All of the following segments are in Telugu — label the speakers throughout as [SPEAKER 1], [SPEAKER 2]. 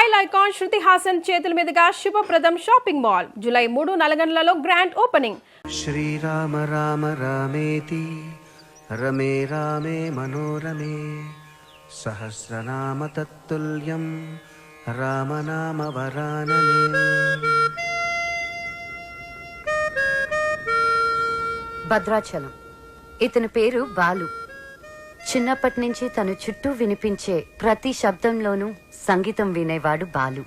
[SPEAKER 1] స్టైల్ ఐకాన్ శృతి హాసన్ చేతుల మీదుగా శుభప్రదం షాపింగ్ మాల్ జూలై 3 నల్గొండలలో గ్రాండ్ ఓపెనింగ్.
[SPEAKER 2] శ్రీరామ రామ రామేతి రమే రామే మనోరమే సహస్రనామ తత్తుల్యం రామనామ వరాననే.
[SPEAKER 3] భద్రాచలం. ఇతని పేరు బాలు. చిన్నప్పటి నుంచి తన చుట్టూ వినిపించే ప్రతి శబ్దంలోనూ సంగీతం వినేవాడు బాలు.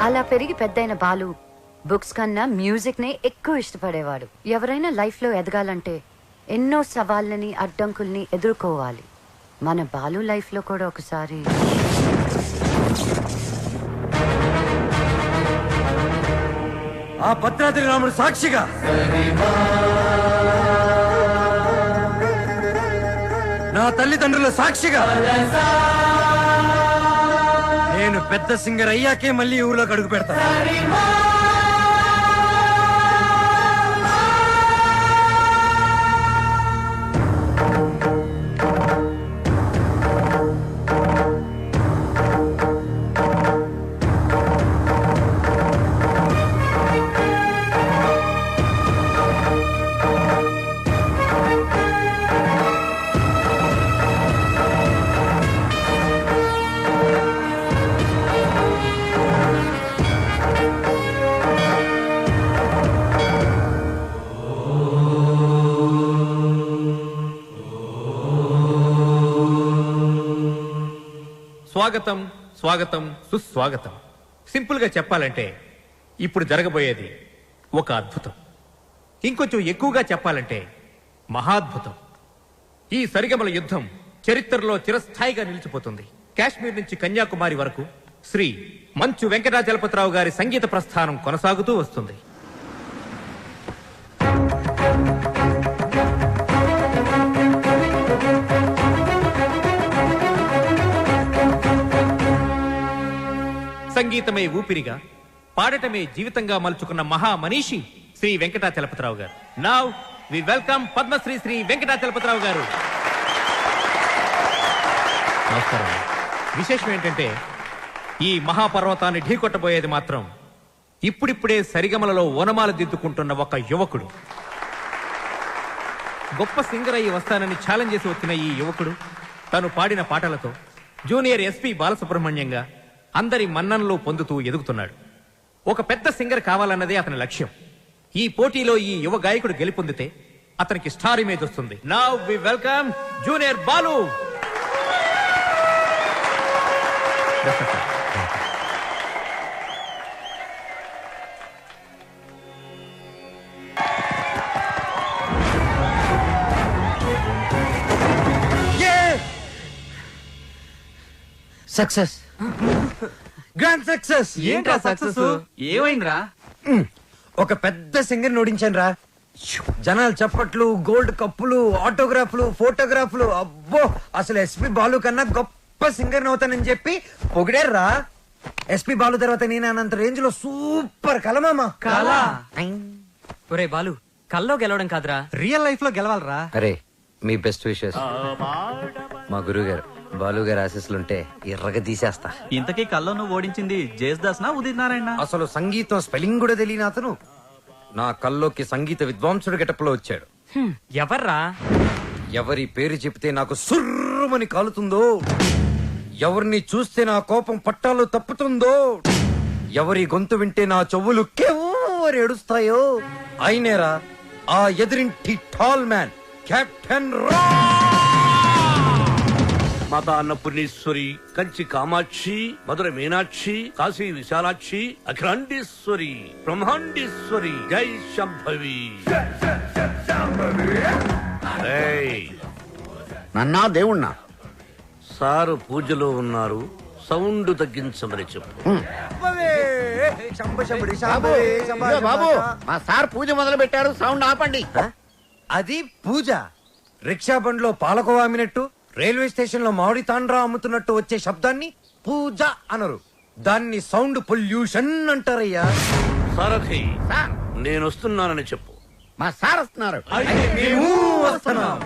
[SPEAKER 3] అలా పెరిగి పెద్దయిన బాలు బుక్స్ కన్నా మ్యూజిక్ నే ఎక్కువ ఇష్టపడేవాడు. ఎవరైనా లైఫ్ లో ఎదగాలంటే ఎన్నో సవాళ్ళని అడ్డంకుల్ని ఎదుర్కోవాలి. మన బాలు లైఫ్ లో కూడా ఒకసారి
[SPEAKER 4] ఆ భద్రాద్రి రాముడు సాక్షిగా నా తల్లిదండ్రుల సాక్షిగా నేను పెద్ద సింగర్ అయ్యాకే మళ్ళీ ఊర్లోకి అడుగు పెడతా.
[SPEAKER 5] స్వాగతం స్వాగతం సుస్వాగతం. సింపుల్ గా చెప్పాలంటే ఇప్పుడు జరగబోయేది ఒక అద్భుతం. ఇంకొంచెం ఎక్కువగా చెప్పాలంటే మహాద్భుతం. ఈ సరిగమల యుద్ధం చరిత్రలో చిరస్థాయిగా నిలిచిపోతుంది. కాశ్మీర్ నుంచి కన్యాకుమారి వరకు శ్రీ మంచు వెంకటాచలపతిరావు గారి సంగీత ప్రస్థానం కొనసాగుతూ వస్తుంది. సంగీతమే ఊపిరిగా, పాడటమే జీవితంగా మలుచుకున్న మహా మనీషి శ్రీ వెంకటాచలపతిరావు గారు. Now we welcome Padmashri Shri Venkatachalapathi Rao గారు. నమస్కారం. విశేషం ఏంటంటే ఈ మహాపర్వతాన్ని ఢీకొట్టబోయేది మాత్రం ఇప్పుడిప్పుడే సరిగమలలో ఓనమాలు దిద్దుకుంటున్న ఒక యువకుడు. గొప్ప సింగర్ అయ్యి వస్తానని ఛాలెంజ్ చేసి వచ్చిన ఈ యువకుడు తను పాడిన పాటలతో జూనియర్ ఎస్పి బాలసుబ్రహ్మణ్యంగా అందరి మన్ననలు పొందుతూ ఎదుగుతున్నాడు. ఒక పెద్ద సింగర్ కావాలన్నదే అతని లక్ష్యం. ఈ పోటీలో ఈ యువ గాయకుడు గెలుపొందితే అతనికి స్టార్ ఇమేజ్ వస్తుంది. Now we welcome junior Balu.
[SPEAKER 4] Success. Grand success.
[SPEAKER 6] ఏంట్రా సక్సెస్? ఏమైందిరా?
[SPEAKER 4] ఒక పెద్ద సింగర్ ఓడించాను రా. జనాలు చప్పట్లు, గోల్డ్ కప్పులు, ఆటోగ్రాఫ్లు, ఫోటోగ్రాఫ్లు. అబ్బో, అసలు ఎస్పి బాలు కన్నా గొప్ప సింగర్ అవుతానని చెప్పి పొగిడారా. ఎస్పి బాలు తర్వాత నేను అనంత రేంజ్ లో సూపర్ కలమామా.
[SPEAKER 6] కళ. ఒరే బాలు, కల్లో గెలవడం కాదురా,
[SPEAKER 7] రియల్ లైఫ్ లో గెలవాలరా.
[SPEAKER 8] అరే మీ బెస్ట్ విషెస్. మా గురువు గారు బాలు గారు ఆశీస్సులుంటే ఎర్రగా తీసేస్తా.
[SPEAKER 7] ఇంతకీ కల్లో నువ్వు ఓడించింది జేస్దాస్ నా ఉదిత్ నారాయణ?
[SPEAKER 4] అసలు సంగీతం స్పెల్లింగ్ కూడా తెలియని అతను నా కల్లోకి సంగీత విద్వాంసుడు గెటప్లో వచ్చాడు.
[SPEAKER 6] ఎవర్రా?
[SPEAKER 4] ఎవరి పేరు చెప్తే నాకు సుర్రుమని కాలుతుందో, ఎవరిని చూస్తే నా కోపం పట్టాలు తప్పుతుందో, ఎవరి గొంతు వింటే నా చెవులు కెవ్వరి ఏడుస్తాయో అయినేరా ఆ ఎదిరింటి టాల్ మ్యాన్ కెప్టెన్ రా.
[SPEAKER 9] మాతా అన్నపూర్ణేశ్వరి, కంచి కామాక్షి, మధుర మీనాక్షి, కాశీ విశాలాక్షి, అఖిలాండేశ్వరి, బ్రహ్మాండేశ్వరి, జై శంభవి. ఏయ్,
[SPEAKER 10] నన్నా దేవుణ్ణా?
[SPEAKER 9] సారు పూజలో ఉన్నారు, సౌండ్ తగ్గించమని చెప్పు.
[SPEAKER 10] బాబు, మా సార్ పూజ మొదలు పెట్టారు, సౌండ్ ఆపండి.
[SPEAKER 4] అది పూజ. రిక్షా బండ్లో పాలకోవా అమ్మినట్టు, రైల్వే స్టేషన్ లో మామిడి తాండ్రా అమ్ముతున్నట్టు వచ్చే శబ్దాన్ని పూజ అనరు, దాన్ని సౌండ్ పొల్యూషన్ అంటారయ్యా.
[SPEAKER 9] సారథి, నేను వస్తున్నానని చెప్పు.
[SPEAKER 10] మా సార్ వస్తున్నారు.
[SPEAKER 4] మేము వస్తున్నాం.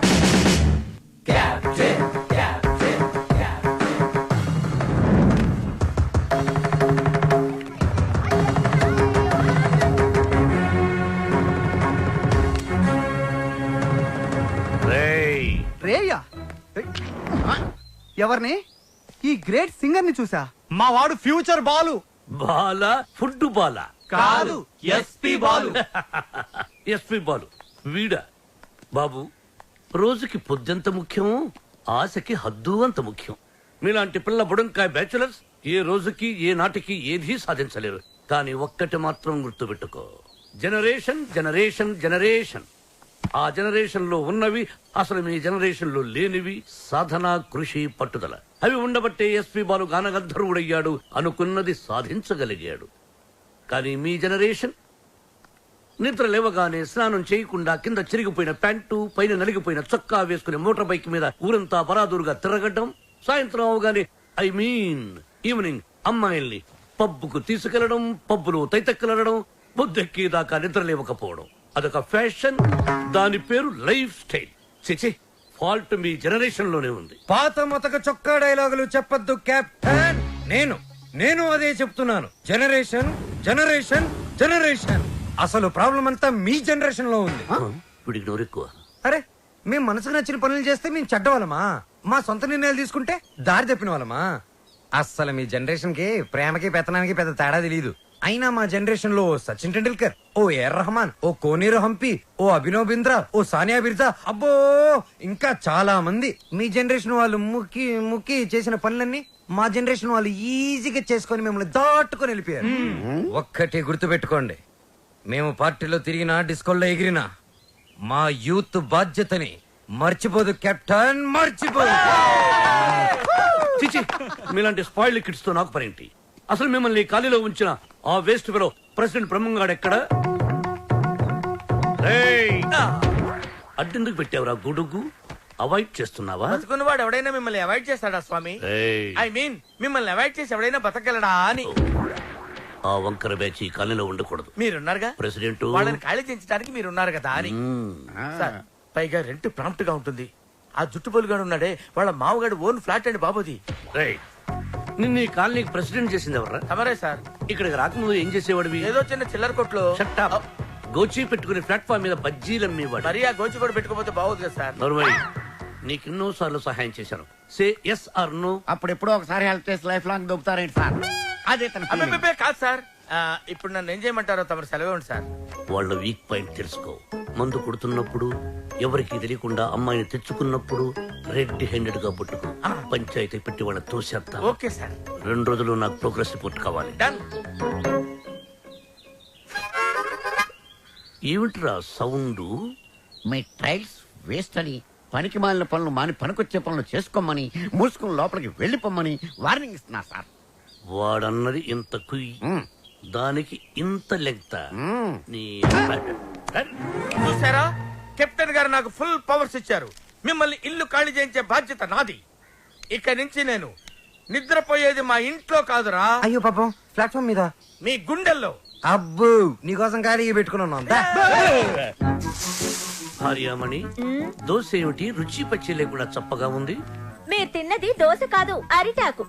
[SPEAKER 9] రేయ్,
[SPEAKER 7] రేయా? ఎవరిని? ఈ గ్రేట్ సింగర్ ని చూసా. మా వాడు ఫ్యూచర్ బాలు.
[SPEAKER 9] బాల ఫుడ్ బాల
[SPEAKER 7] కాదు, ఎస్పి బాలు.
[SPEAKER 9] ఎస్పి బాలు వీడా? బాబు, రోజుకి పొద్దెంత ముఖ్యం, ఆశకి హద్దు అంత ముఖ్యం. మీలాంటి పిల్ల బుడంకాయ బ్యాచులర్స్ ఏ రోజుకి ఏ నాటికి ఏదీ సాధించలేరు. కానీ ఒక్కటి మాత్రం గుర్తుపెట్టుకో, జనరేషన్ జనరేషన్ జనరేషన్. ఆ జనరేషన్ లో ఉన్నవి అసలు మీ జనరేషన్ లో లేనివి సాధన, కృషి, పట్టుదల. అవి ఉండబట్టే ఎస్పి బాలు గానగంధర్వుడయ్యాడు, అనుకున్నది సాధించగలిగాడు. కానీ మీ జనరేషన్ నిద్ర లేవగానే స్నానం చేయకుండా కింద చిరిగిపోయిన ప్యాంటు, పైన నలిగిపోయిన చొక్కా వేసుకుని మోటార్ బైక్ మీద ఊరంతా బరాదూరుగా తిరగడం, సాయంత్రం అవగానే ఈవినింగ్ అమ్మాయిల్ని పబ్బుకు తీసుకెళ్లడం, పబ్బులో తైతెక్కలడం, బుద్ధెక్కేదాకా నిద్ర లేవకపోవడం. అదొక ఫ్యాషన్, దాని పేరు లైఫ్ స్టైల్. చిచి, ఫాల్ట్ మీ జనరేషన్ లోనే ఉంది.
[SPEAKER 4] పాత మొతక చొక్కా డైలాగులు చెప్పొద్దు కెప్టెన్. నేను అదే చెప్తున్నాను. Generation generation generation. అసలు ప్రాబ్లం అంతా మీ జనరేషన్ లో ఉంది.
[SPEAKER 9] వీడికి నోరెక్కువ.
[SPEAKER 4] అరే, మేము మనసుకు నచ్చిన పనులు చేస్తే మేము చెడ్డవాళ్ళమా? మా సొంత నిర్ణయాలు తీసుకుంటే దారి తప్పిన వాళ్ళమా? అస్సలు మీ జనరేషన్ కి ప్రేమకి పెత్తనానికి పెద్ద తేడా తెలియదు. అయినా మా జనరేషన్ లో సచిన్ టెండూల్కర్, ఓ ఏఆర్ రెహమాన్, ఓ కోనేరు హంపి, ఓ అభినవ్ బింద్రా, ఓ సానియా బిర్జా, అబ్బో ఇంకా చాలా మంది. మీ జనరేషన్ వాళ్ళు ముక్కి ముక్కి చేసిన పనులన్నీ మా జనరేషన్ వాళ్ళు ఈజీగా చేసుకొని మిమ్మల్ని దాటుకొని వెళ్ళిపోయారు. ఒక్కటి గుర్తు పెట్టుకోండి, మేము పార్టీలో తిరిగినా, డిస్కోల్లో ఎగిరినా మా యూత్ బాధ్యతని మర్చిపోదు కెప్టెన్, మర్చిపోదు.
[SPEAKER 9] చిచి, మీలాంటి స్పాయిల్డ్ కిడ్స్ తో నాకు పనేంటి? అసలు మిమ్మల్ని ఖాళీలో ఉంచిన ఆ వేస్ట్ ఫెలో ప్రెసిడెంట్ బ్రహ్మంగాడు ఎక్కడ? అడ్డెందుకు పెట్టావురా గొడుగు? అవాయిడ్ చేస్తున్నావా?
[SPEAKER 6] బతుకున్నవాడు ఎవడైనా మిమ్మల్ని అవాయిడ్ చేస్తాడా స్వామి? ఐ మీన్ మిమ్మల్ని అవాయిడ్ చేసి ఎవడైనా బతకగలడా అని.
[SPEAKER 9] ఆ వంకర బ్యాచ్ ఈ ఖాళీలో ఉండకూడదు.
[SPEAKER 6] మీరున్నారుగా
[SPEAKER 9] ప్రెసిడెంట్,
[SPEAKER 6] వాళ్ళని ఖాళీ చేయించడానికి మీరున్నారు కదా అని. సార్, పైగా రెంట్ ప్రాంప్ట్ గా ఉంటుంది. ఆ జుట్టు పొలుగాడు ఉన్నాడే, వాళ్ళ మామగాడు ఓన్ ఫ్లాట్ అండి బాబుది.
[SPEAKER 9] నిన్న ఈ కాలనీకి ప్రెసిడెంట్ చేసింది ఎవరా?
[SPEAKER 6] తమరే సార్.
[SPEAKER 9] ఇక్కడికి రాకముందు ఏం చేసేవాడివి?
[SPEAKER 6] ఏదో చిన్న చిల్లర కొట్లో
[SPEAKER 9] గోచి పెట్టుకుని ప్లాట్ఫామ్ మీద బజ్జీలు అమ్మేవాడు.
[SPEAKER 6] మరి ఆ గోచి కూడా పెట్టుకోపోతే బాగోదు కదా సార్.
[SPEAKER 9] నర్మయ్, నీకెన్నో సార్లు సహాయం చేశాను. Say yes or no.
[SPEAKER 10] అప్పుడెప్పుడో ఒకసారి హెల్ప్ చేసి లైఫ్ లాంగ్ దొబ్బుతారేంటి సార్? అదే తన feeling.
[SPEAKER 6] అబ్బే కాదు సార్. ఇప్పుడు నన్ను ఏం చేయమంటారో తమరు సెలవే ఉంది సార్.
[SPEAKER 9] వాళ్ళ వీక్ పాయింట్ తెలుసుకో. మందు కొడుతున్నప్పుడు, ఎవరికి తెలియకుండా అమ్మాయిని తెచ్చుకున్నప్పుడు రెడ్ హ్యాండెడ్ గా పట్టుకో. పంచాయతీ పెట్టి వాళ్ళ తోసేస్తా.
[SPEAKER 6] Okay sir.
[SPEAKER 9] 2 రోజులు నాకు ప్రోగ్రెస్ రిపోర్ట్ కావాలి.
[SPEAKER 6] డన్.
[SPEAKER 9] ఏమిట్రా సౌండ్?
[SPEAKER 10] మీ ట్రైల్స్ వేస్ట్ అని, పనికి మాలిన పనులు మాని పనికొచ్చే పనులు చేసుకోమని, మూసుకుని లోపలికి వెళ్ళిపోమ్మని వార్నింగ్ ఇస్తున్నా సార్.
[SPEAKER 9] వాడన్నది ఇంత కుయ్యి, దానికి ఇంత లెంగ్త. నీ
[SPEAKER 6] చూసారా, కెప్టెన్ గారు నాకు ఫుల్ పవర్స్ ఇచ్చారు. మిమ్మల్ని ఇల్లు ఖాళీ చేయించే బాధ్యత నాది. ఇక నుంచి నేను నిద్రపోయేది మా ఇంట్లో కాదురా,
[SPEAKER 4] అయ్యో పాపం ప్లాట్ఫామ్ మీద.
[SPEAKER 6] మీ గుండెల్లో.
[SPEAKER 4] అబ్బు నీకోసం ఖాళీ పెట్టుకుని ఉన్నాం. దా.
[SPEAKER 9] భార్యామణి, దోశ ఏమిటి రుచి పచ్చి లేకుండా చప్పగా ఉంది?
[SPEAKER 11] మీరు తిన్నది దోశ కాదు, అరిటాకు.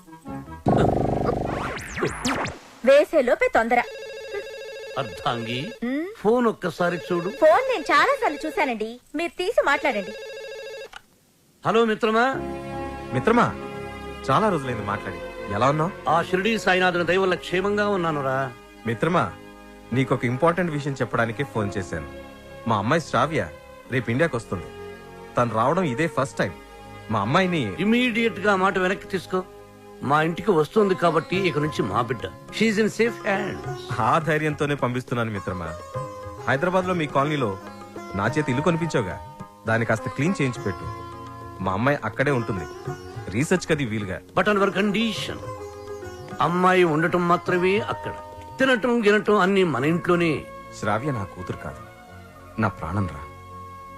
[SPEAKER 11] వేసేలోపే తొందర.
[SPEAKER 9] అర్థాంగి, ఫోన్ ఒక్కసారి చూడు.
[SPEAKER 11] ఫోన్ నేను చాలా సార్లు చూశానండి, మీరు తీసి మాట్లాడండి.
[SPEAKER 9] హలో మిత్రమా.
[SPEAKER 12] మిత్రమా, చాలా రోజులైంది మాట్లాడి. ఎలా ఉన్నావు?
[SPEAKER 9] ఆ షిరిడీ సాయినాథుని దయ వల్ల క్షేమంగా ఉన్నానురా.
[SPEAKER 12] మిత్రమా, నీకొక ఇంపార్టెంట్ విషయం చెప్పడానికి ఫోన్ చేశాను. మా అమ్మాయి శ్రావ్య రేపు ఇండియాకి వస్తుంది. తను రావడం ఇదే ఫస్ట్ టైం. మా అమ్మాయిని
[SPEAKER 9] ఇమీడియట్ గా మాట వెనక్కి తీసుకో. మా ఇంటికి వస్తుంది కాబట్టి ఇక నుంచి మా బిడ్డ. She's in safe hand.
[SPEAKER 12] ఆ ధైర్యంతోనే పంపిస్తున్నాను మిత్రమా. హైదరాబాద్ లో మీ కాలనీలో నా చేతి ఇల్లు కొనిపించావుగా, దాన్ని కాస్త క్లీన్ చేయించి పెట్టు. మా అమ్మాయి అక్కడే ఉంటుంది, రీసెర్చ్ కది వీలుగా.
[SPEAKER 9] But on hour condition. అమ్మాయి ఉండటం మాత్రమే అక్కడ, తినటం గినటం అన్ని మన ఇంట్లోనే.
[SPEAKER 12] శ్రావ్య నా కూతురు కాదు, నా ప్రాణం రా.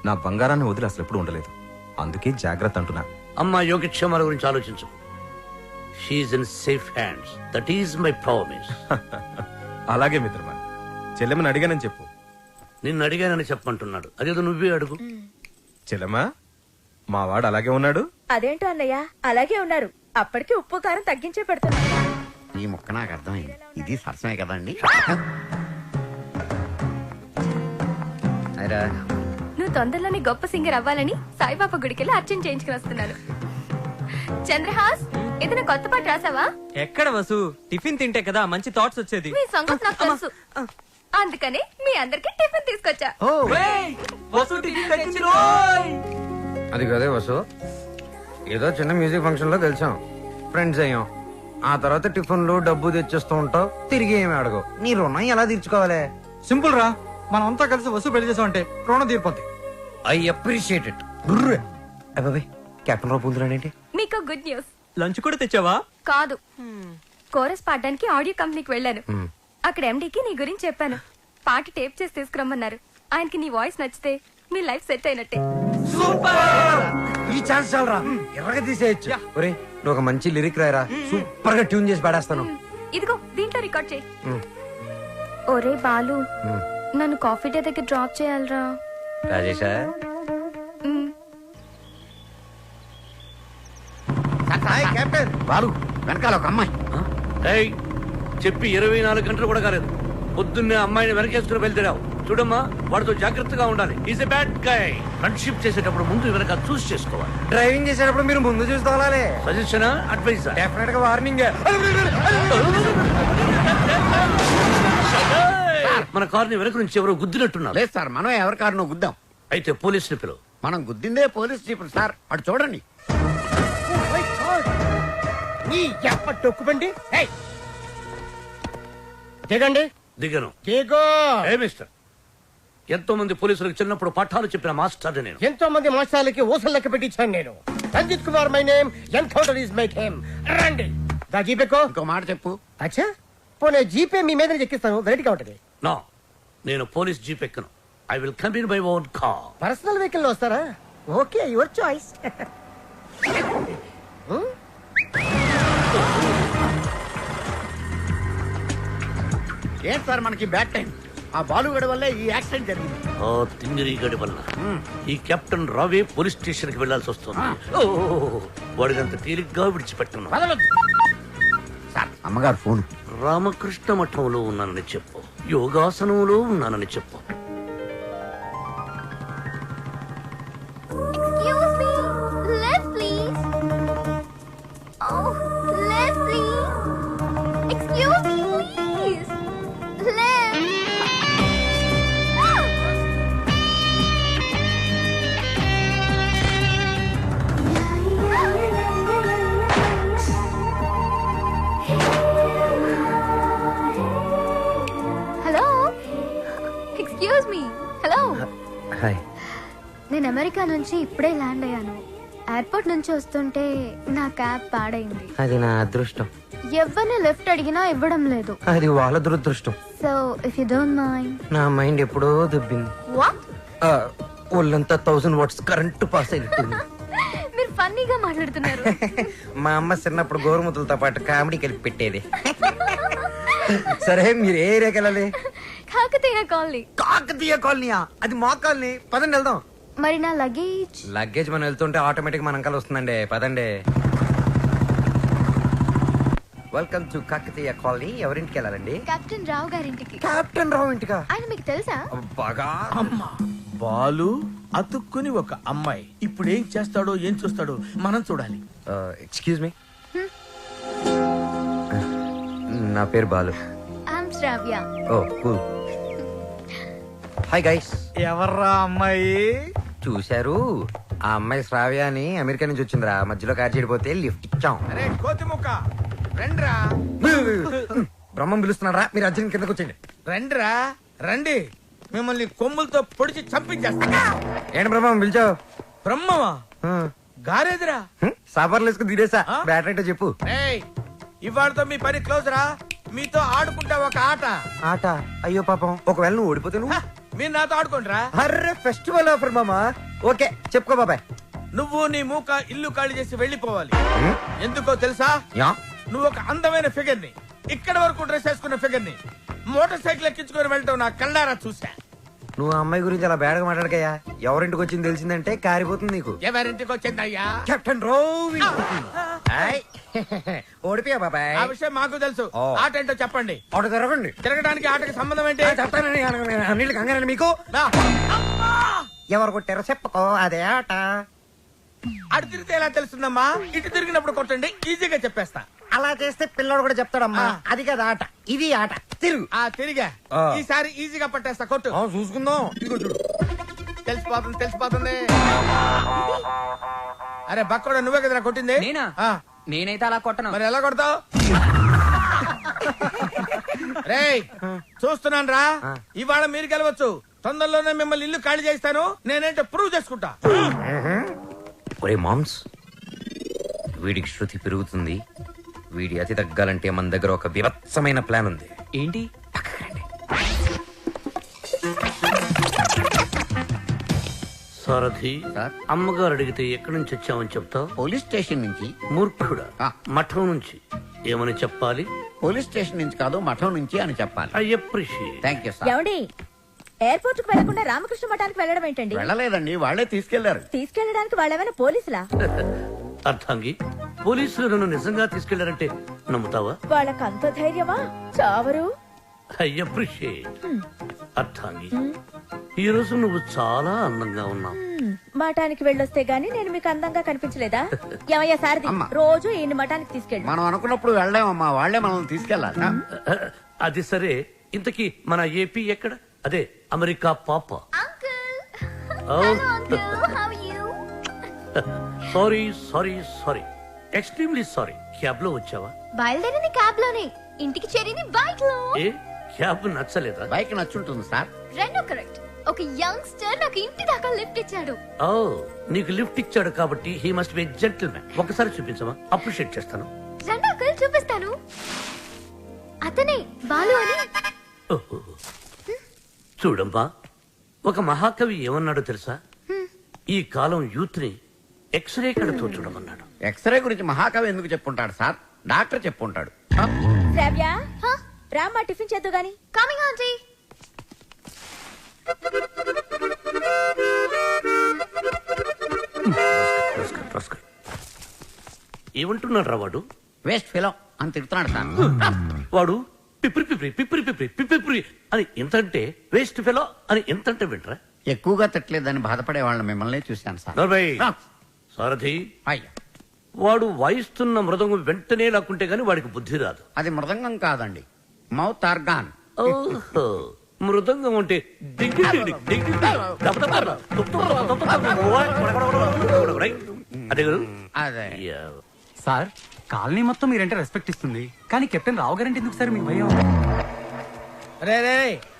[SPEAKER 12] నా బంగారాన్ని వదిలి అసలు ఎప్పుడు ఉండలేదు. అందుకే జాగ్రత్త అంటున్నా.
[SPEAKER 9] అమ్మాయి యోగక్షేమాల గురించి ఆలోచించు. She's in safe hands. That is my promise.
[SPEAKER 12] అలాగే మిత్రమా. చెల్లెమని అడిగానని చెప్పు.
[SPEAKER 9] నిన్ను అడిగానని చెప్పమంటున్నాడు. అదేదో నువ్వే అడుగు.
[SPEAKER 12] చెల్లెమా, మా వాడు అలాగే ఉన్నాడు.
[SPEAKER 11] అదేంటో అన్నయ్య, అలాగే ఉన్నారు. అప్పటికి ఉప్పు కారం తగ్గించే పెడుతున్నా.
[SPEAKER 10] ఈ ముక్క నాకు అర్థమైంది. ఇది సరసమే కదండి.
[SPEAKER 8] అయిరా,
[SPEAKER 11] నువ్వు తొందరలోనే గొప్ప సింగర్ అవ్వాలని సాయిబాబా గుడికెళ్ళి అర్చన చేయించుకుని వస్తున్నాను. చంద్రహాస్, ఏదైనా కొత్త పాట రాసావా?
[SPEAKER 7] ఎక్కడ వసు, టిఫిన్ తింటే కదా మంచి థాట్స్ వచ్చేది.
[SPEAKER 11] మీ సంగతి నాకు తెలుసు, అందుకని మీ అందరికి టిఫిన్ తీసుకొచ్చా.
[SPEAKER 4] అది కదే వసు, ఏదో చిన్న మ్యూజిక్ ఫంక్షన్ లో కలిసాం, ఫ్రెండ్స్ అయ్యాం. ఆ తర్వాత టిఫిన్లు డబ్బు తెచ్చేస్తూ ఉంటావు, తిరిగి ఏమి అడగవు. నీ రుణం ఎలా తీర్చుకోవాలి?
[SPEAKER 7] సింపుల్ రా, మనం అంతా కలిసి వసు పెళ్లి చేసామంటే రుణం తీరిపోద్ది.
[SPEAKER 4] I appreciate it. అబ్బాయి, కెప్టెన్ రావు పూందురాడేంటి?
[SPEAKER 11] మీకు గుడ్ న్యూస్.
[SPEAKER 7] లంచ్ కూడా తెచ్చావా?
[SPEAKER 11] కాదు, కోరస్ పాడడానికి ఆడియో కంపెనీకి వెళ్ళాను. అక్కడ ఎండీకి నీ గురించి చెప్పాను. పాట టేప్ చేసి తీసుకురమ్మన్నారు. ఆయనకి నీ వాయిస్ నచ్చితే మీ లైఫ్ సెట్ అయినట్టే.
[SPEAKER 4] ఈ ఛాన్స్ చాలరా, ఎర్రగా తీసేయచ్చు. ఒరే, నువ్వు ఒక మంచి లిరిక్ రాయరా, సూపర్ గా ట్యూన్ చేసి పాడేస్తాను.
[SPEAKER 11] ఇదిగో దీంట్లో రికార్డ్ చేయి. ఒరే బాలు, నన్ను కాఫీ డే దగ్గర డ్రాప్ చేయాలరా.
[SPEAKER 8] రాజేశా,
[SPEAKER 4] కెప్టెన్
[SPEAKER 10] బాలు వెనకాల ఒక అమ్మాయి.
[SPEAKER 9] ఏయ్, చెప్పి 24 గంటలు కూడా కాలేదు. పొద్దున్నే అమ్మాయిని వెనకేసుకుని వెళ్తావు. చూడమ్మా, వాడితో జాగ్రత్తగా ఉండాలి. Is a bad guy. Friendship చేసేటప్పుడు ముందు వెనక చూస్ చేసుకోవాలి.
[SPEAKER 4] డ్రైవింగ్ చేసేటప్పుడు మీరు ముందు చూసుకోవాలి.
[SPEAKER 9] Suggestion, advice?
[SPEAKER 4] డెఫినెట్ గా వార్నింగ్.
[SPEAKER 9] మన కార్ని వెనక నుంచి ఎవరో గుద్దినట్టున్నారు.
[SPEAKER 10] లేదు సార్, మనం ఎవరి కారునో గుద్దాం.
[SPEAKER 9] అయితే పోలీసుని పిలువు.
[SPEAKER 10] మనం గుద్దిందే పోలీస్ జీపులు సార్. అటు చూడండి. దిగండి.
[SPEAKER 9] దిగను.
[SPEAKER 10] దిగో.
[SPEAKER 9] ఏ మిస్టర్, ఎంతో మంది పోలీసులకు చిన్నప్పుడు పాఠాలు చెప్పిన మాస్టర్ నేను.
[SPEAKER 10] ఎంతో మంది మాస్టర్లకి ఊసలు లెక్క పెట్టించాను నేను. Ranjit Kumar my name, encounter is my name. రండి. దా జీపేకో. ఇంకో మాట చెప్పు. అచ్చా, పోనీ జీపే మీ మీద ఎక్కిస్తాను, వెరైటీగా ఉంటది.
[SPEAKER 9] నో, నేను పోలీస్ జీప్ ఎక్కను. I will come in my own car.
[SPEAKER 10] Personal vehicle లో వస్తారా? Okay, your choice. ఏంటి సార్ మనకి బ్యాడ్ టైం? ఆ బాలుగడ వల్లే ఈ యాక్సిడెంట్ జరిగింది.
[SPEAKER 9] ఆ తింగిరి గడి వల్ల ఈ కెప్టెన్ రావే పోలీస్ స్టేషన్ కి వెళ్లాల్సి వస్తుంది. వాడినంత తేలిగ్గా విడిచిపెట్టున్నా.
[SPEAKER 10] సార్, అమ్మగారు ఫోన్.
[SPEAKER 9] రామకృష్ణ మఠంలో ఉన్నానని చెప్పు, యోగాసనంలో ఉన్నానని చెప్పు.
[SPEAKER 11] Hello,
[SPEAKER 8] hi.
[SPEAKER 11] నేను అమెరికా నుంచి ఇప్పుడే ల్యాండ్ అయ్యాను. ఎయిర్పోర్ట్ నుంచి వస్తుంటే నా క్యాబ్ పాడైంది.
[SPEAKER 8] అది నా అదృష్టం.
[SPEAKER 11] ఎవరిని లిఫ్ట్ అడిగినా ఇవ్వడం లేదు.
[SPEAKER 8] అది వాళ్ళ దురదృష్టం.
[SPEAKER 11] So if you don't mind.
[SPEAKER 8] నా మైండ్ ఎప్పుడో దుబ్బింది.
[SPEAKER 11] వాట్?
[SPEAKER 8] ఒళ్ళంతా 1000 వాట్స్ కరెంట్ పాస్ అయిపోయింది.
[SPEAKER 11] మీరు ఫన్నీగా మాట్లాడుతున్నారు.
[SPEAKER 4] మా అమ్మ చిన్నప్పుడు గోరుముద్దలతో పాటు కామెడీ కలిపి పెట్టేది. సరే మీరు ఏ ఏరియాకి వెళ్ళాలి?
[SPEAKER 11] కాకతీయ కాలనీ.
[SPEAKER 4] కాకతీయ కాలనీయా? అది మా కాలనీ. పదండి వెళ్దాం.
[SPEAKER 11] మరి నా లగేజ్?
[SPEAKER 4] లగేజ్ మనం వెళ్తుంటే ఆటోమేటిక్ మన అంకల్ వస్తుందండి. పదండి. Welcome to Kakatiya colony. ఎవరింటికి వెళ్ళాలండి?
[SPEAKER 11] కెప్టెన్ రావు గారింటికి.
[SPEAKER 4] కెప్టెన్ రావు ఇంటికా?
[SPEAKER 11] ఆయన మీకు తెలుసా?
[SPEAKER 4] బాగా.
[SPEAKER 6] అమ్మా బాలు అతుక్కుని ఒక అమ్మాయి ఇప్పుడు ఏం చేస్తాడో ఏం చూస్తాడో మనం చూడాలి.
[SPEAKER 4] ఎక్స్క్యూజ్ మీ, నా పేరు Balu.
[SPEAKER 11] I'm Shravya.
[SPEAKER 4] Oh cool. Hi guys.
[SPEAKER 7] ఎవర్రా అమ్మాయి?
[SPEAKER 4] చూశారు, ఆ అమ్మాయి శ్రావ్య అని అమెరికా నుంచి వచ్చిందిరా. మధ్యలో కార్ చెడిపోతే లిఫ్ట్ ఇచ్చాం.
[SPEAKER 6] అరే కోతి ముక్క రండ్రా.
[SPEAKER 4] బ్రహ్మం పిలుస్తున్నారా? మీరు అర్జున్ కిందకు వచ్చేయండి.
[SPEAKER 6] రండ్రా రండి, మిమ్మల్ని కొమ్ములతో పొడిచి చంపించేస్తా.
[SPEAKER 4] ఏంటి బ్రహ్మం పిలిచావు?
[SPEAKER 6] బ్రహ్మమా? గారేదిరా.
[SPEAKER 4] సాఫర్లు వేసుకుని తీరేసా. బ్యాటరీ చెప్పు.
[SPEAKER 6] ఏయ్ ఇవాళతో మీ పని క్లోజ్ రా. మీతో ఆడుకుంటా ఒక ఆట.
[SPEAKER 4] ఆట? అయ్యో పాపం, ఒకవేళ నువ్వు ఓడిపోతే నువ్వు?
[SPEAKER 6] మీరు నాతో ఆడుకోండిరా.
[SPEAKER 4] అర్రే ఫెస్టివల్ ఆఫర్ మామా. ఓకే చెప్పుకో బాబాయ్.
[SPEAKER 6] నువ్వు నీ మూక ఇల్లు ఖాళీ చేసి వెళ్ళిపోవాలి. ఎందుకో తెలుసా?
[SPEAKER 4] యా.
[SPEAKER 6] నువ్వు ఒక అందమైన ఫిగర్ ని, ఇక్కడ వరకు డ్రెస్ వేసుకున్న ఫిగర్ ని మోటార్ సైకిల్ ఎక్కించుకొని వెళ్ళటం నా కళ్ళారా చూసా.
[SPEAKER 4] నువ్వు ఆ అమ్మాయి గురించి అలా బేడగా మాట్లాడకయ్యా. ఎవరింటికి వచ్చింది తెలిసిందంటే కారిపోతుంది నీకు.
[SPEAKER 6] ఎవరింటికి వచ్చిందయ్యా?
[SPEAKER 4] కెప్టెన్ రోవి. ఓడిపోయా బాబాయ్.
[SPEAKER 6] ఆ విషయం మాకు తెలుసు. ఆట ఏంటో చెప్పండి.
[SPEAKER 4] ఆట తిరగండి.
[SPEAKER 6] తిరగడానికి ఆటకి సంబంధం ఏంటి?
[SPEAKER 4] చెప్తానండి. అన్నిళ్ళు కంగారండి మీకు.
[SPEAKER 6] రా.
[SPEAKER 4] ఎవరు కొట్టారో చెప్పుకో, అదే ఆట.
[SPEAKER 6] అటు తిరిగితే ఎలా తెలుస్తుందమ్మా? ఇటు తిరిగినప్పుడు కొట్టండి, ఈజీగా చెప్పేస్తా.
[SPEAKER 4] అలా చేస్తే పిల్లడు కూడా చెప్తాడమ్మా. అది కదా ఆట, ఇది ఆట. తిరుగు.
[SPEAKER 6] తిరిగా ఈసారి ఈజీగా పట్టేస్తా. కొట్టు.
[SPEAKER 4] చూసుకుందాం. ఇదిగో చూడు.
[SPEAKER 6] తెలిసిపోతుంది తెలిసిపోతుంది. అరే బక్కడా, నువ్వే కదరా కొట్టింది?
[SPEAKER 13] నేనైతే అలా కొట్టను.
[SPEAKER 6] మరి ఎలా కొడతావు? రేయ్ చూస్తున్నాను రా. ఇవాళ మీరు గెలవచ్చు. తొందరలోనే మిమ్మల్ని ఇల్లు ఖాళీ చేస్తాను. నేనేంటో ప్రూవ్ చేసుకుంటా.
[SPEAKER 4] ఒరే మామ్స్, వీడికి శృతి పెరుగుతుంది. వీడి అతి తగ్గాలంటే మన దగ్గర ఒక వివత్సమైన ప్లాన్ ఉంది.
[SPEAKER 13] ఏంటి?
[SPEAKER 9] సారథి, అమ్మగారు అడిగితే ఎక్కడి నుంచి వచ్చామని చెప్తావు?
[SPEAKER 10] పోలీస్ స్టేషన్ నుంచి.
[SPEAKER 9] మూర్ఖుడా, మఠం నుంచి. ఏమని చెప్పాలి?
[SPEAKER 10] పోలీస్ స్టేషన్ నుంచి కాదు, మఠం నుంచి అని చెప్పాలి.
[SPEAKER 9] I appreciate.
[SPEAKER 10] Thank you sir.
[SPEAKER 11] ఏమండి, ఎయిర్పోర్ట్ కు వెళ్లకుండా రామకృష్ణ మఠానికి వెళ్ళడం ఏంటండి?
[SPEAKER 10] వెళ్ళలేదండి, వాళ్లే తీసుకెళ్లారు.
[SPEAKER 11] తీసుకెళ్ళడానికి వాళ్ళేమైనా పోలీసులా?
[SPEAKER 9] అర్థంగి, పోలీసులు నన్ను నిజంగా తీసుకెళ్లారంటే నమ్ముతావా?
[SPEAKER 11] వాళ్ళకి అంత ధైర్యమా? చావరు.
[SPEAKER 9] I appreciate. అర్థంగి, ఈ రోజు నువ్వు చాలా అందంగా ఉన్నావు.
[SPEAKER 11] మఠానికి వెళ్ళొస్తే గానీ నేను మీకు అందంగా కనిపించలేదా? ఏమయ్యా సారథి, రోజు ఈయన మఠానికి తీసుకెళ్ళి.
[SPEAKER 10] మనం అనుకున్నప్పుడు వెళ్ళామమ్మా, వాళ్లే మనల్ని తీసుకెళ్లాలి.
[SPEAKER 9] అది సరే, ఇంతకీ మన ఏపీ ఎక్కడ? అదే అమెరికా పాప. Sorry sorry sorry, extremely sorry. Cab లో వచ్చావా?
[SPEAKER 11] బయలుదేరింది క్యాబ్ లోనే, ఇంటికి చేరింది బైక్ లో.
[SPEAKER 9] ఏ క్యాబ్ నచ్చలేదా?
[SPEAKER 10] బైక్ నచ్చుంటుంది సార్.
[SPEAKER 11] రెండో కరెక్ట్. ఒక యంగ్స్టర్ నాకు ఇంటి దాకా లిఫ్ట్ ఇచ్చాడు.
[SPEAKER 9] ఓ, నీకు లిఫ్ట్ ఇచ్చాడు కాబట్టి హీ మస్ట్ బి జెంటిల్మెన్. ఒకసారి చూపించమా? అప్రిషియేట్ చేస్తాను.
[SPEAKER 11] రెండో కల్ చూపిస్తాను. అతనే బాలు అని.
[SPEAKER 9] ఓహో. చూడమ్మా, ఒక మహాకవి ఏమన్నాడో తెలుసా? ఈ కాలం యూత్ ని ఎక్స్రే కళ్ళతో చూడమన్నాడు.
[SPEAKER 10] ఎక్స్రే గురించి మహాకవి ఎందుకు చెప్పుంటాడు సార్? డాక్టర్ చెప్పుంటాడు.
[SPEAKER 11] శ్రావ్య, రామ్మా టిఫిన్ చేద్దు గాని. Coming aunty.
[SPEAKER 9] ఏమంటున్నాడు రా వాడు?
[SPEAKER 10] వేస్ట్ ఫెలో అని తిడుతున్నాడు సార్.
[SPEAKER 9] వాడు పిప్రి పిప్రి పిప్రి పిప్రి పిప్రి అని ఎంతంటే, వేస్ట్ ఫెలో అని ఎంతంటే వింటరా?
[SPEAKER 10] ఎక్కువగా తిట్టలేదని బాధపడే వాళ్ళని మిమ్మల్ని చూశాను సార్.
[SPEAKER 9] సారథి,
[SPEAKER 10] అయ్యా,
[SPEAKER 9] వాడు వాయిస్తున్న మృదంగం వెంటనే లాక్కుంటే గాని వాడికి బుద్ధి రాదు.
[SPEAKER 10] అది మృదంగం కాదండి, మౌత్ ఆర్గాన్.
[SPEAKER 9] ఓహో, మృదంగం అంటే డింగి డింగి డింగి అదే కదా?
[SPEAKER 10] అదే
[SPEAKER 7] సార్, కాలనీ మొత్తం మీరంటే రెస్పెక్ట్ ఇస్తుంది, కానీ కెప్టెన్ రావు గారంటే ఎందుకు సార్ మీకు భయం?
[SPEAKER 6] రే రే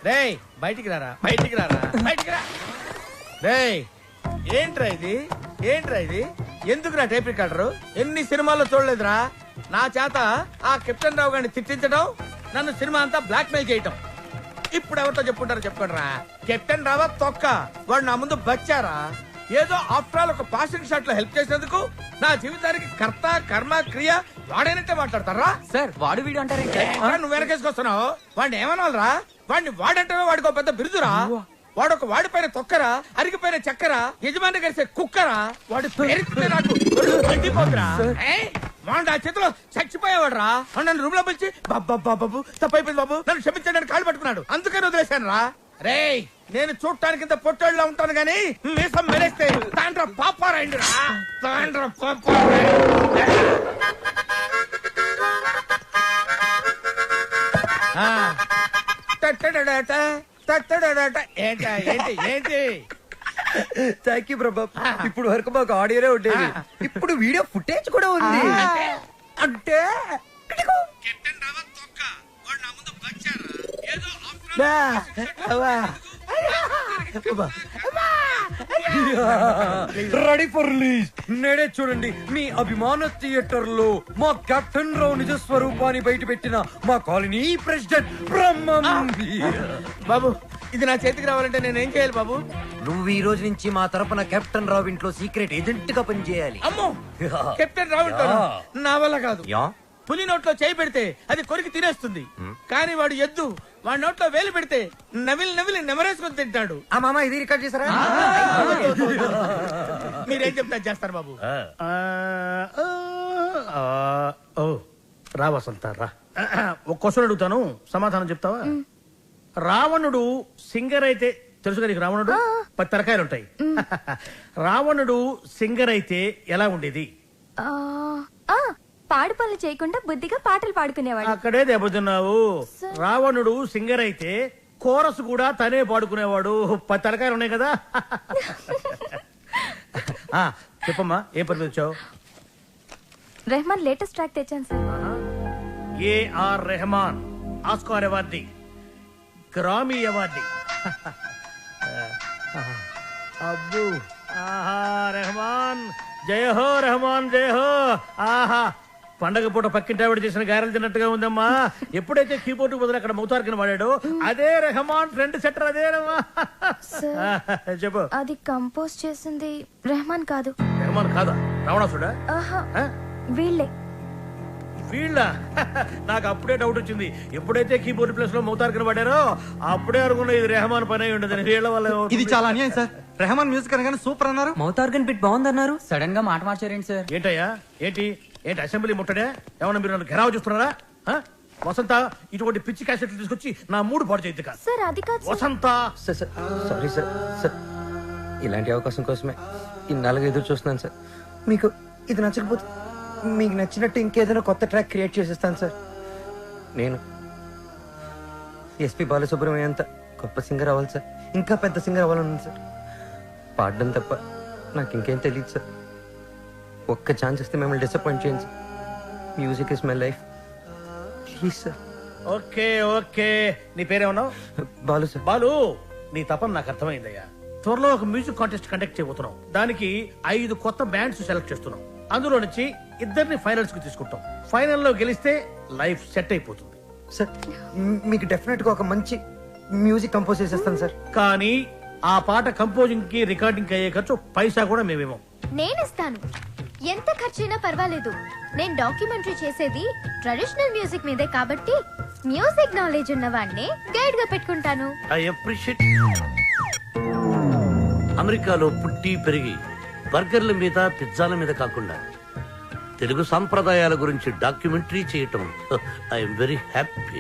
[SPEAKER 6] రే బయటికి రారా, బయటికి రారా, బయటికి రా. రే ఏంట్రా ఇది, ఏంట్రా ఇది? ఎందుకురా టైప్ రికార్డర్? ఎన్ని సినిమాల్లో చూడలేదురా నా చేత ఆ కెప్టెన్ రావు గారిని తిట్టించడం, నన్ను సినిమా అంతా బ్లాక్ మెయిల్ చేయటం. ఇప్పుడు ఎవరితో చెప్పుకుంటారో చెప్పుకోండిరా. కెప్టెన్ రావా తొక్క, వాడు నా ముందు బచ్చారా? ఏదో ఆఫ్టర్ ఆల్ ఒక పాసింగ్ షాట్ లో హెల్ప్ చేసినందుకు నా జీవితానికి కర్త కర్మ క్రియ వాడైనట్టే మాట్లాడతారా?
[SPEAKER 13] సార్ వాడు వీడు అంటారంటే
[SPEAKER 6] నువ్వు వెనకేసుకొస్తున్నావు. వాడిని ఏమనాలరా? వాడిని వాడంటే వాడికి ఒక పెద్ద బిరుదురా. వాడొక వాడిపైన తొక్కరా, అరిగిపోయిన చక్కరా, యజమాని కలిసే కుక్కరా. వాడి పేరు నాకు మండిపోతురా. వాడు ఆ చేతిలో చచ్చిపోయేవాడు రా. నన్ను రూమ్ లో పిలిచి బాబు తప్పైపోయింది బాబు నన్ను క్షమించడానికి కాళ్ళు పట్టుకున్నాడు. అందుకని వదిలేశాను రా. రే నేను చూడటానికి ఇంత పొట్టోళ్ళ ఉంటాను గానీ మీసం మెరేస్తే తాండ్ర పాపారాయండి రా. తాండ్ర ఏంటి
[SPEAKER 4] థ్యాంక్ యూ ప్రభా. ఇప్పుడు వరకు మాకు ఆడియోనే ఉండేది, ఇప్పుడు వీడియో ఫుటేజ్ కూడా ఉంది. అంటే రెడీ ఫర్ రిలీజ్. నేడే చూడండి మీ అభిమాన థియేటర్ లో మా కెప్టెన్ రావు నిజ స్వరూపాన్ని బయట పెట్టిన మా కాలనీ ప్రెసిడెంట్ బ్రహ్మం.
[SPEAKER 6] బాబు ఇది నా చేతికి రావాలంటే నేనేం చేయాలి బాబు?
[SPEAKER 4] నువ్వు ఈ రోజు నుంచి మా తరపున కెప్టెన్ రావు ఇంట్లో సీక్రెట్ ఏజెంట్ గా పనిచేయాలి.
[SPEAKER 6] అమ్మో కెప్టెన్ రావు నా వల్ల కాదు. పులి నోట్లో చేయి పెడితే అది కొరికి తినేస్తుంది, కానీ వాడు ఎద్దు. వాడి నోట్లో వేలు పెడితే నవిలి నెమరేసుకొని తింటాడు.
[SPEAKER 4] ఆ మామ ఇది రికార్డ్ చేశారా?
[SPEAKER 6] మీరేం చెప్తా చేస్తారు బాబు?
[SPEAKER 10] రా వసంత రా. ఒక క్వశ్చన్ అడుగుతాను, సమాధానం చెప్తావా? రావణుడు సింగర్ అయితే తెలుసుగా నీకు? రావణుడు 10 తలకాయలు ఉంటాయి. రావణుడు సింగర్ అయితే ఎలా ఉండేది?
[SPEAKER 11] పాడు పనులు చేయకుండా బుద్ధిగా పాటలు పాడుకునేవాడు.
[SPEAKER 10] అక్కడే దెబ్బతిన్నావు. రావణుడు సింగర్ అయితే కోరస్ కూడా తనే పాడుకునేవాడు. 10 తలకాయలు ఉన్నాయి కదా. చెప్పమ్మా ఏం పని వచ్చావు?
[SPEAKER 11] రెహమాన్ లేటెస్ట్ ట్రాక్ తెచ్చాను sir.
[SPEAKER 10] A R Rahman Oscar awardee, Grammy awardee. అబ్బు ఆహా రెహమాన్ జయ హో, రెహమాన్ జయ హో. ఆహా పండగ పూట పక్కింటి ఆవిడ చేసిన గారెలు తిన్నట్టుగా ఉందమ్మా. ఎప్పుడైతే కీబోర్డ్ బదులు అక్కడ మౌతార్కిని వాడాడో అదే రెహమాన్ ఫ్రెండ్ సెటర్. అదే చెప్పు.
[SPEAKER 11] అది కంపోజ్ చేసింది రెహమాన్ కాదు.
[SPEAKER 10] రెహమాన్ కాదా? రావణాసుడా?
[SPEAKER 11] వీళ్ళే.
[SPEAKER 10] వీళ్ళ నాకు అప్పుడే డౌట్ వచ్చింది. ఎప్పుడైతే కీబోర్డ్ ప్లేస్ లో మౌతార్కిని వాడారో అప్పుడే అనుకున్నా ఇది రెహమాన్ పని అయి ఉండదని. వీళ్ళ వల్ల
[SPEAKER 7] ఇది చాలా అన్యాయం సార్. రెహమాన్ మ్యూజిక్ అనగానే సూపర్ అన్నారు, మౌతార్గన్ బిట్ బాగుందన్నారు, సడన్ గా మాట మార్చారేంటి సార్?
[SPEAKER 10] ఏంటయ్యా ఏంటి అసెంబ్లీ ముట్టడే? ఏమన్నా మీరు నన్ను ఘెరావు చూస్తున్నారా? వసంత ఇటువంటి పిచ్చి క్యాసెట్లు తీసుకొచ్చి నా మూడు పాడు చేయద్దు కాదు.
[SPEAKER 11] సార్ అది కాదు
[SPEAKER 10] వసంత.
[SPEAKER 8] Sorry sir. సార్ ఇలాంటి అవకాశం కోసమే ఇన్నాళ్ళుగా ఎదురు చూస్తున్నాను సార్. మీకు ఇది నచ్చకపోతే మీకు నచ్చినట్టు ఇంకేదైనా కొత్త ట్రాక్ క్రియేట్ చేసేస్తాను సార్. నేను ఎస్పి బాలసుబ్రహ్మణ్యం అంత గొప్ప సింగర్ అవ్వాలి సార్, ఇంకా పెద్ద సింగర్ అవ్వాలన్నాను సార్. పాడడం తప్ప నాకు ఇంకేం తెలియదు సార్. ఒక్క ఛాన్స్ ఇస్తే మిమ్మల్ని డిసప్పాయింట్ చేయండి sir. Music is my life, please sir.
[SPEAKER 10] Okay okay. నీ పేరేమన్నావు?
[SPEAKER 8] బాలు సార్.
[SPEAKER 10] బాలు, నీ తపన నాకు అర్థమైందయ్యా. త్వరలో ఒక మ్యూజిక్ కాంటెస్ట్ కండక్ట్ చేయబోతున్నాం. దానికి 5 కొత్త బ్యాండ్స్ సెలెక్ట్ చేస్తున్నాం. అందులో నుంచి 2 ఫైనల్స్ కి తీసుకుంటాం. ఫైనల్లో గెలిస్తే లైఫ్ సెట్ అయిపోతుంది
[SPEAKER 8] సార్. మీకు డెఫినెట్ గా ఒక మంచి మ్యూజిక్ కంపోజ్ చేసేస్తాను సార్.
[SPEAKER 10] కానీ ఆ పాట కంపోజింగ్ కి రికార్డింగ్ అయ్యే ఖర్చు పైసా కూడా మేమేమో.
[SPEAKER 11] నేనిస్తాను, ఎంత ఖర్చైనా పర్వాలేదు. నేను డాక్యుమెంటరీ చేసేది ట్రెడిషనల్ మ్యూజిక్ మీదే కాబట్టి మ్యూజిక్ నాలెడ్జ్ ఉన్న వాడిని గైడ్ గా పెట్టుకుంటాను.
[SPEAKER 9] I appreciate. అమెరికాలో పుట్టి పెరిగి బర్గర్ల మీద పిజ్జాల మీద కాకుండా తెలుగు సంప్రదాయాల గురించి డాక్యుమెంటరీ చేయటం I'm very happy.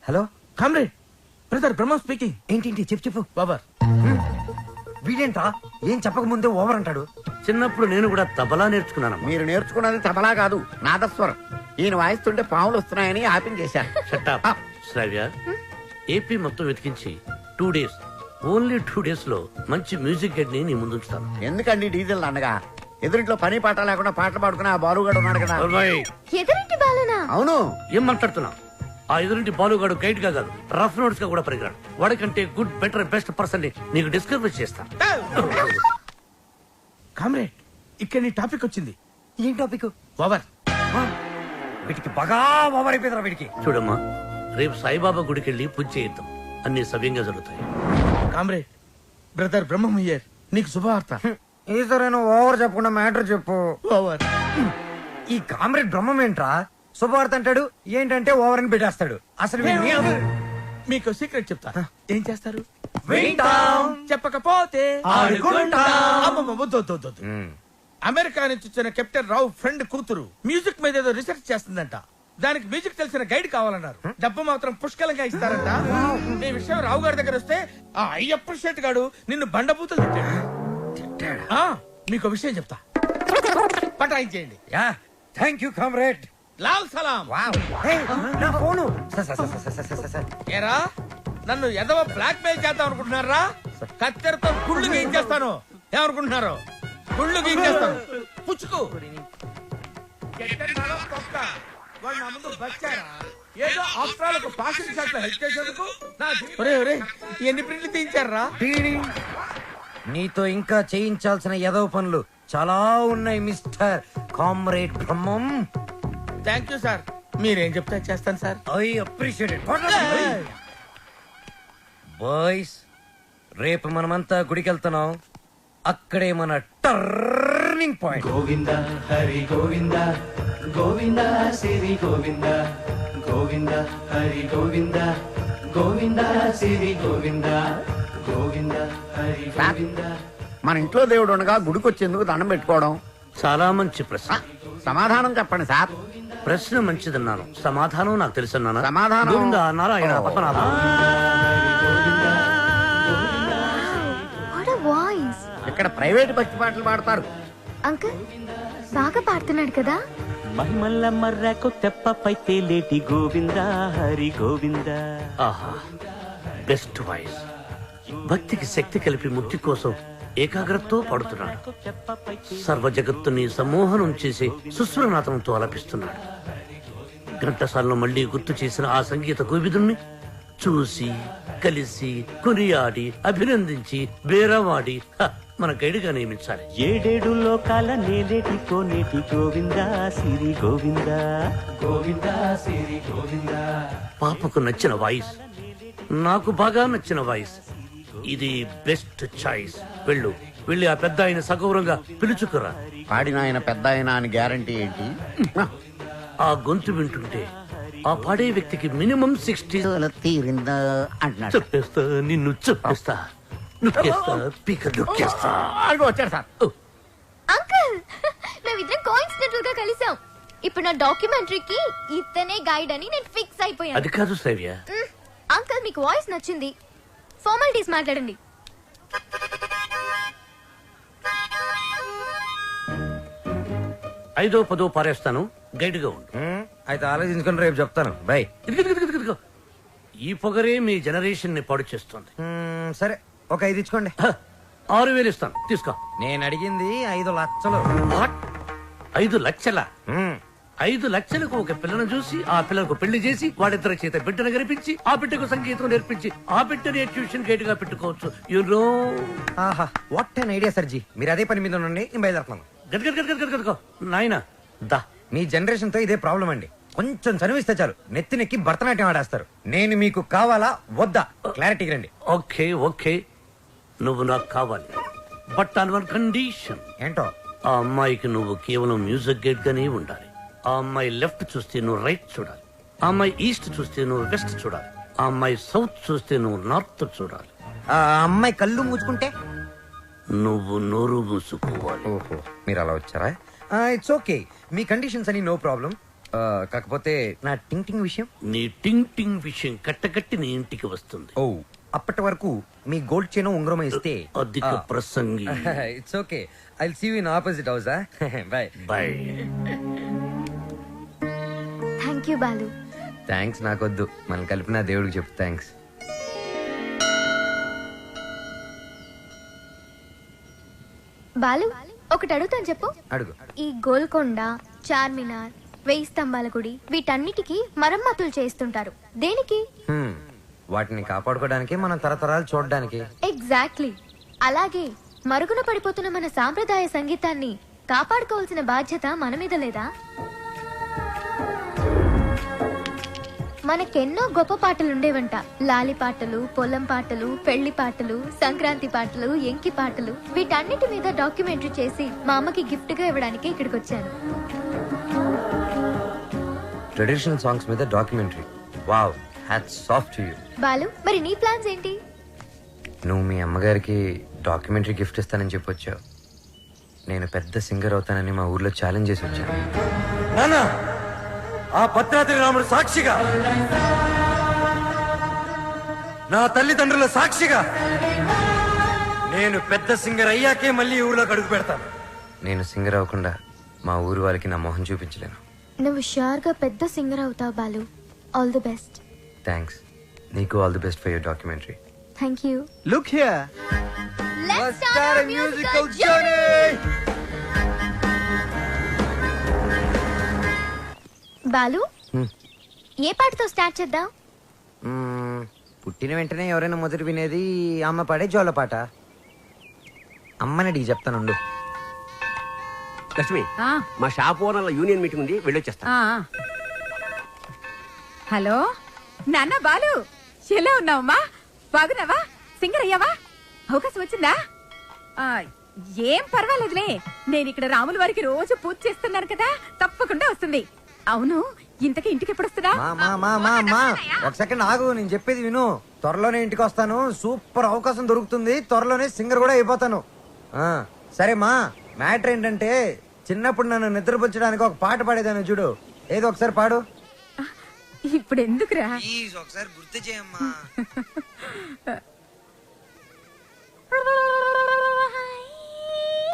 [SPEAKER 8] Hello
[SPEAKER 6] comrade, brother Brahma speaking.
[SPEAKER 8] ఏంటి చెప్పు
[SPEAKER 6] బాబర్.
[SPEAKER 8] వీడేంట్రా ఏం చెప్పక ముందే ఓవర్ అంటాడు.
[SPEAKER 9] చిన్నప్పుడు నేను కూడా తబలా నేర్చుకున్నాను.
[SPEAKER 14] మీరు నేర్చుకున్నది తబలా కాదు, నాదస్వరం. ఈయన వాయిస్తుంటే పాములు వస్తున్నాయని ఆపించేశాను.
[SPEAKER 9] శ్రావ్య, ఏపీ మొత్తం వెతికించి 2 days, ఓన్లీ 2 days లో మంచి మ్యూజిక్ గైడ్ ని నీ ముందుంచుతాను.
[SPEAKER 14] ఎందుకండి డీజిల్ అండగా? ఎదురింట్లో పని పాట లేకుండా పాటలు పాడుకుని ఆ బాలుగాడు ఉన్నాడు కదా.
[SPEAKER 11] ఎదురింటి బాలునా?
[SPEAKER 14] అవును.
[SPEAKER 9] ఏం మాట్లాడుతున్నా? ఆ ఎదురింటి బాలుగాడు గైడ్ గా కాదు, రఫ్ నోట్స్ గా కూడా పరిగరాడు. వాడికంటే గుడ్ బెటర్ బెస్ట్ పర్సన్ ని నీకు డిస్కవర్ చేస్తా.
[SPEAKER 6] కామ్రేడ్ ఇక్కడ నీ టాపిక్ వచ్చింది.
[SPEAKER 4] ఏం టాపిక్?
[SPEAKER 6] ఓవర్.
[SPEAKER 4] వీటికి బాగా ఓవర్ అయిపోయిందిరా వీడికి.
[SPEAKER 9] చూడమ్మా, రేపు సాయిబాబా గుడికి వెళ్ళి పూజ చేయిద్దాం, అన్ని సవ్యంగా జరుగుతాయి.
[SPEAKER 6] కామ్రేడ్, బ్రదర్ బ్రహ్మయ్యర్, నీకు శుభవార్త.
[SPEAKER 4] ఈసారైనా ఓవర్ చెప్పకుండా మ్యాటర్ చెప్పు.
[SPEAKER 6] ఓవర్.
[SPEAKER 4] ఈ కామ్రేడ్ బ్రహ్మం ఏంట్రా శుభవార్త అంటాడు, ఏంటంటే ఓవర్ అని పెట్టేస్తాడు. అసలు
[SPEAKER 6] మీకు సీక్రెట్ చెప్తా. ఏం చేస్తారు?
[SPEAKER 4] వింటాం.
[SPEAKER 6] చెప్పకపోతే
[SPEAKER 4] ఆడుకుంటాం.
[SPEAKER 6] అమ్మమ్మ, వద్దు, వద్దు, వద్దు, వద్దు. అమెరికా నుంచి వచ్చిన కెప్టెన్ రావు ఫ్రెండ్ కూతురు మ్యూజిక్ మీద ఏదో రీసెర్చ్ చేస్తుందంట. దానికి మ్యూజిక్ తెలిసిన గైడ్ కావాలన్నారు. డబ్బు మాత్రం పుష్కలంగా ఇస్తారంట. ఈ విషయం రావు గారి దగ్గర వస్తే ఆ అయ్యప్ప షెట్ గాడు నిన్ను బండబూతులు తిట్టాడు. ఆ, మీకు విషయం చెప్తా, పటాయించేయండి.
[SPEAKER 4] Thank you comrade.
[SPEAKER 6] లాల్ సలాం.
[SPEAKER 4] నా ఫోను.
[SPEAKER 6] ఏరా, నన్ను ఎదవ బ్లాక్ మెయిల్ చేద్దాం అనుకుంటున్నారా? కత్తెరతో గుళ్ళు గీయించేస్తాను. ఏమనుకుంటున్నారు? గుళ్ళు గీయించేస్తాను. పుచ్చుకు. ఎట్టన్నారో తొక్క. వాడు నా ముందు బచ్చారా? ఏదో ఆఫ్రాలకు పాసింగ్ షాట్ లో హెల్ప్ చేసేందుకు నా ఎన్ని ప్రింట్లు తీయించారా?
[SPEAKER 4] నీతో ఇంకా చేయించాల్సిన ఎదవ పనులు చాలా ఉన్నాయి mister comrade Brahmam.
[SPEAKER 6] Thank you sir. మీరేం చెప్తే చేస్తాను sir.
[SPEAKER 4] I appreciate it. Boys, రేపు మనమంతా గుడికి వెళ్తున్నాం. అక్కడే మన టర్నింగ్ పాయింట్.
[SPEAKER 15] గోవింద హరి గోవింద గోవింద సిరి గోవింద గోవింద హరి గోవింద గోవింద సిరి గోవింద గోవింద హరి గోవింద.
[SPEAKER 14] మన ఇంట్లో దేవుడు ఉండగా గుడికి వచ్చేందుకు దండం పెట్టుకోవడం
[SPEAKER 9] చాలా మంచి ప్రశ్న.
[SPEAKER 14] సమాధానం చెప్పండి సార్.
[SPEAKER 9] ప్రశ్న మంచిదన్నాను, సమాధానం నాకు తెలుసన్నాను.
[SPEAKER 14] సమాధానం
[SPEAKER 9] గోవింద నారాయణ పద్మనాభ.
[SPEAKER 11] వాయిస్.
[SPEAKER 14] ఇక్కడ ప్రైవేట్ భక్తి పాటలు పాడతారు.
[SPEAKER 11] అంకుల్ బాగా పాడుతున్నాడు కదా.
[SPEAKER 15] మహిమల్ల మర్రకు తెప్పపై తేలేటి గోవింద హరి గోవింద.
[SPEAKER 9] ఆహా, బెస్ట్ వాయిస్. భక్తికి శక్తి కలిపి ముక్తి కోసం ఏకాగ్రతతో పాడుతున్నాడు. సర్వ జగత్తుని సమ్మోహనం చేసి సుస్వరనాథంతో ఆలపిస్తున్నాడు. ఘంటసాలను మళ్లీ గుర్తు చేసిన ఆ సంగీత కోవిదుణ్ణి చూసి కలిసి కొనియాడి అభినందించి బేరవాడి మన గైడ్గా నియమించాలి.
[SPEAKER 15] ఏడేడు లోకాల నేలేటి కోనేటి గోవింద సిరి గోవింద గోవింద సిరి గోవింద.
[SPEAKER 9] పాపకు నచ్చిన వాయిస్, నాకు బాగా నచ్చిన వాయిస్. ఇది బెస్ట్ చాయిస్. వెళ్ళి ఆ పెద్ద ఆయన సగౌరవంగా పిలుచుకురా.
[SPEAKER 14] పాడిన ఆయన పెద్ద ఆయన అని గ్యారంటీ ఏంటి?
[SPEAKER 9] ఆ గొంతు వింటుంటే ఆ పాడే వ్యక్తికి మినిమం 60
[SPEAKER 14] తీరిందా అంటున్నాడు.
[SPEAKER 9] చెప్పేస్తా, నిన్ను చెప్పేస్తా, నొక్కేస్తా, పీక నొక్కేస్తా.
[SPEAKER 14] వచ్చాడు సార్.
[SPEAKER 11] అంకుల్, మేమిద్దరం కోఇన్సిడెంటల్ గా కలిసాం. ఇప్పుడు నా డాక్యుమెంటరీకి ఇతనే గైడ్ అని నేను ఫిక్స్ అయిపోయాను.
[SPEAKER 9] అది కాదు శ్రవ్య.
[SPEAKER 11] అంకుల్, మీకు వాయిస్ నచ్చింది. ఫార్మాలిటీస్ మాట్లాడండి.
[SPEAKER 9] ఐదో పదో పారేస్తాను, గైడ్గా ఉండు.
[SPEAKER 4] అయితే ఆలోచించుకుని రేపు చెప్తాను. బై.
[SPEAKER 9] ఇదిగో, ఈ పొగరే మీ జనరేషన్ ని పాడు చేస్తుంది.
[SPEAKER 4] సరే, ఒక 5 ఇచ్చుకోండి.
[SPEAKER 9] 6,000 ఇస్తాను, తీసుకో.
[SPEAKER 4] నేను అడిగింది 5 లక్షలు.
[SPEAKER 9] 5 లక్షల? 5 లక్షలకు ఒక పిల్లను చూసి ఆ పిల్లకు పెళ్లి చేసి వాడిద్దరి చేత బిడ్డను కనిపించి ఆ బిడ్డకు సంగీతం నేర్పించి ఆ బిడ్డని ట్యూషన్ గైడ్ గా పెట్టుకోవచ్చు. యూనో.
[SPEAKER 4] ఆహా, వాట్ అన్ ఐడియా సర్జీ. మీరు అదే పని మీద ఉండండి, నేను బయలుదేరుతున్నాను.
[SPEAKER 9] గదగదగదగదగో నాయనా దా.
[SPEAKER 4] మీ జనరేషన్ తో ఇదే ప్రాబ్లం అండి. కొంచెం చనువిస్తే చాలు నెత్తినెక్కి భరతనాట్యం ఆడేస్తారు. నేను మీకు కావాలా వద్దా క్లారిటీకి రండి.
[SPEAKER 9] ఓకే ఓకే, నువ్వు నాకు కావాలి, బట్ ఆన్ వన్ కండిషన్.
[SPEAKER 4] ఏంటో?
[SPEAKER 9] ఆ అమ్మాయికి నువ్వు కేవలం మ్యూజిక్ గైడ్ గానే ఉండాలి. ఆ అమ్మాయి లెఫ్ట్ చూస్తే నువ్వు రైట్ చూడాలి. ఆ అమ్మాయి ఈస్ట్ చూస్తే నువ్వు వెస్ట్ చూడాలి. ఆ అమ్మాయి సౌత్ చూస్తే నువ్వు నార్త్ చూడాలి.
[SPEAKER 4] ఆ అమ్మాయి కళ్ళు మూసుకుంటే
[SPEAKER 9] నువ్వు నోరు మూసుకోవాలి.
[SPEAKER 4] ఓహో, మీరు అలా వచ్చారా? ఇట్స్ ఓకే, మీ కండిషన్స్ అని నో ప్రాబ్లం. కాకపోతే నా టింగ్ టింగ్ విషయం.
[SPEAKER 9] నీ టింగ్ టింగ్ విషయం కట్టకట్టి నీ ఇంటికి వస్తుంది.
[SPEAKER 4] ఓ, అప్పటి వరకు మీ గోల్డ్ చైన్ ఉంగరం ఇస్తే
[SPEAKER 9] అధిక ప్రసంగి.
[SPEAKER 4] It's okay, I will see you in opposite house. Bye
[SPEAKER 9] bye.
[SPEAKER 11] Thank you Balu.
[SPEAKER 4] Thanks నాకొద్దు, మనం కలిపిన దేవుడికి చెప్పు థ్యాంక్స్.
[SPEAKER 11] బాలు, ఒకటి అడుగుతాను, చెప్పు.
[SPEAKER 4] అడుగు.
[SPEAKER 11] ఈ గోల్కొండ, చార్మినార్, 1000 స్తంభాల గుడి, వీటన్నిటికీ మరమ్మతులు చేస్తుంటారు. దేనికి?
[SPEAKER 4] వాటిని కాపాడుకోవడానికి, మనం తరతరాలు చూడడానికి.
[SPEAKER 11] ఎగ్జాక్ట్లీ. అలాగే
[SPEAKER 16] మరుగున పడిపోతున్న మన సాంప్రదాయ సంగీతాన్ని కాపాడుకోవాల్సిన బాధ్యత మన మీద లేదా? మనకెన్నో గొప్ప పాటలుండేవంట. లాలి పాటలు, పొలం పాటలు, పెళ్లి పాటలు, సంక్రాంతి పాటలు, ఎంకి పాటలు. వీటన్నిటి మీద డాక్యుమెంటరీ చేసి మా అమ్మకి గిఫ్ట్ గా ఇవ్వడానికి ఇక్కడికి వచ్చాను.
[SPEAKER 4] ట్రెడిషనల్ సాంగ్స్ మీద documentary. Wow, hats off to you.
[SPEAKER 16] Balu, మరి నీ ప్లాన్స్ ఏంటి?
[SPEAKER 4] నువ్వు మీ అమ్మగారికి డాక్యుమెంటరీ గిఫ్ట్ ఇస్తానని చెప్పొచ్చావు. నేను పెద్ద సింగర్ అవుతానని మా ఊర్లో ఛాలెంజ్ చేసి వచ్చాను. నానా, ఆ భద్రాద్రి రాముడు సాక్షిగా, నా తల్లిదండ్రుల సాక్షిగా, నేను పెద్ద సింగర్ అయ్యాకే మళ్ళీ ఊర్లోకి అడుగు పెడతాను. నేను సింగర్ అవ్వకుండా మా ఊరు వాళ్ళకి నా మొహం చూపించలేను.
[SPEAKER 16] నువ్వు షూర్ గా పెద్ద సింగర్ అవుతావు Balu. All the best.
[SPEAKER 4] Thanks. నీకు all the best for your documentary.
[SPEAKER 16] Thank you.
[SPEAKER 2] Look here.
[SPEAKER 16] Let's start our musical journey. Balu, ఏ పాటతో స్టార్ట్ చేద్దాం?
[SPEAKER 4] పుట్టిన వెంటనే ఎవరైనా మొదటి వినేది అమ్మ పాడే జోల పాట. అమ్మనడిగి చెప్తానుండు.
[SPEAKER 14] లక్ష్మి, మా షాప్ ఓనర్ల యూనియన్ మీటింగ్ ఉంది, వెళ్ళొచ్చేస్తా.
[SPEAKER 17] హలో నాన్న బాలు, ఎలా ఉన్నావమ్మా? బాగున్నావా? సింగర్ అయ్యావా? అవకాశం వచ్చిందా? ఏం పర్వాలేదులే, నేను ఇక్కడ రాముల వారికి రోజు పూజ చేస్తున్నాను కదా, తప్పకుండా వస్తుంది. అవును, ఇంతకీ ఇంటికి ఎప్పుడు వస్తుందా?
[SPEAKER 4] ఒక సెకండ్ ఆగు, నేను చెప్పేది విను. త్వరలోనే ఇంటికి వస్తాను. సూపర్ అవకాశం దొరుకుతుంది. త్వరలోనే సింగర్ కూడా అయిపోతాను. సరే మా, మ్యాటర్ ఏంటంటే చిన్నప్పుడు నన్ను నిద్రపుచ్చడానికి ఒక పాట పాడేదాను చూడు. ఏదో ఒకసారి పాడు.
[SPEAKER 17] ఇప్పుడు ఎందుకురా?
[SPEAKER 4] ఒకసారి గుర్తు చేయమ్మా.